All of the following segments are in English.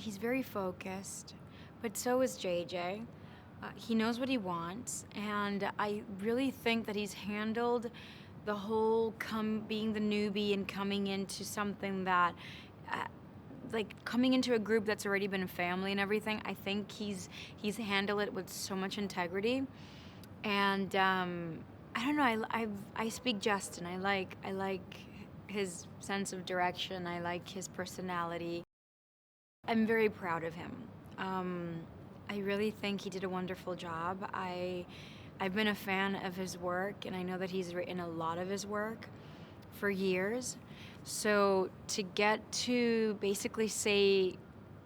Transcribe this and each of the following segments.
he's very focused, but so is JJ. He knows what he wants, and I really think that he's handled the whole being the newbie and coming into something that, uh, like coming into a group that's already been a family and everything. I think he's handled it with so much integrity, and I don't know. I speak Justin. I like his sense of direction. I like his personality. I'm very proud of him. Um, I really think he did a wonderful job. I've been a fan of his work, and I know that he's written a lot of his work for years. So to get to basically say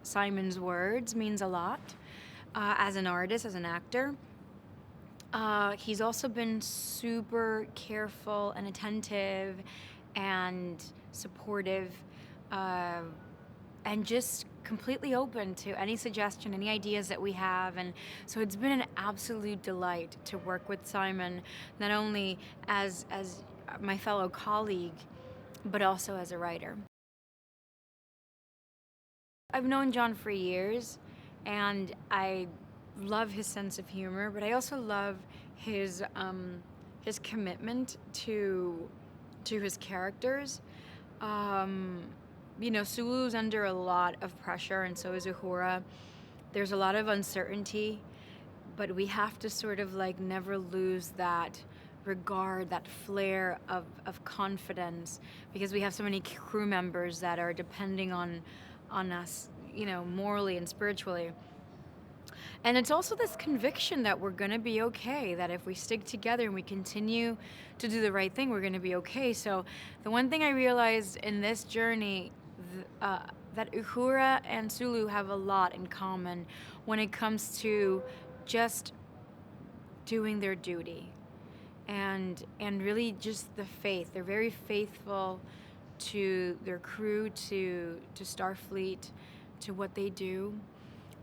Simon's words means a lot as an artist, as an actor. He's also been super careful and attentive and supportive, uh, and just completely open to any suggestion, any ideas that we have. And so it's been an absolute delight to work with Simon, not only as my fellow colleague, but also as a writer. I've known John for years, and I love his sense of humor, but I also love his commitment to his characters. Um, Sulu's under a lot of pressure, and so is Uhura. There's a lot of uncertainty, but we have to sort of like never lose that regard, that flair of confidence, because we have so many crew members that are depending on us, morally and spiritually. And it's also this conviction that we're going to be okay, that if we stick together and we continue to do the right thing, we're going to be okay. So, the one thing I realized in this journey, that Uhura and Sulu have a lot in common when it comes to just doing their duty, and really just the faith. They're very faithful to their crew, to Starfleet, to what they do.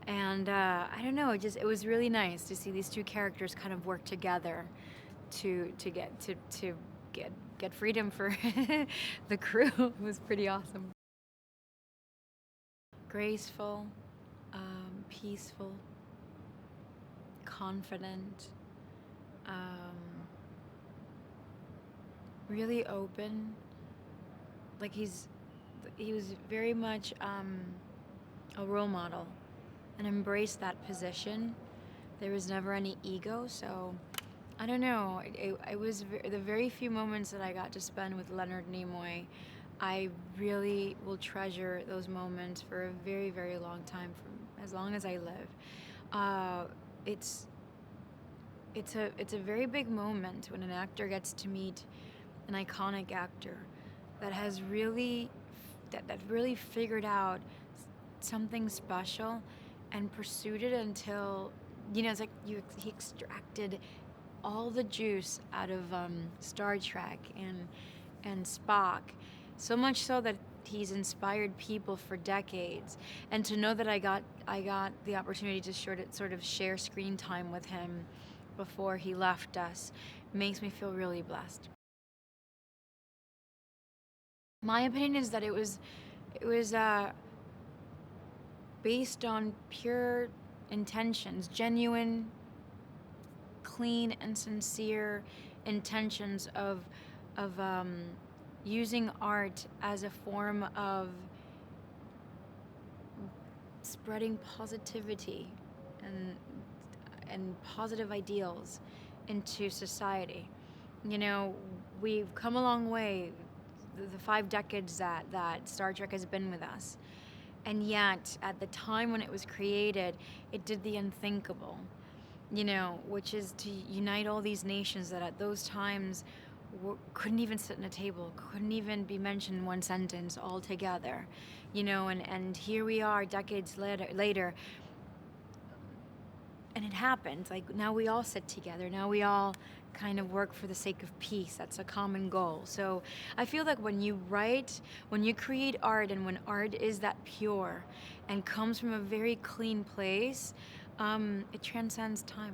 And I don't know, it was really nice to see these two characters kind of work together to get freedom for the crew. It was pretty awesome. Graceful, peaceful, confident, um, really open. Like he was very much a role model and embraced that position. There was never any ego, so I don't know. It was the very few moments that I got to spend with Leonard Nimoy. I really will treasure those moments for a very, very long time, for as long as I live. Uh, it's it's a very big moment when an actor gets to meet an iconic actor that has really that really figured out something special and pursued it until, it's like he extracted all the juice out of Star Trek and Spock, so much so that he's inspired people for decades. And to know that I got the opportunity to sort of share screen time with him before he left us makes me feel really blessed. My opinion is that it was based on pure intentions, genuine, clean, and sincere intentions of using art as a form of spreading positivity and positive ideals into society. You know, we've come a long way, the 5 decades that Star Trek has been with us. And yet, at the time when it was created, it did the unthinkable, which is to unite all these nations that at those times couldn't even sit in a table, couldn't even be mentioned in one sentence all together, and here we are decades later, and it happened. Like, now we all sit together, now we all kind of work for the sake of peace. That's a common goal. So I feel like when you write, when you create art, and when art is that pure and comes from a very clean place, it transcends time.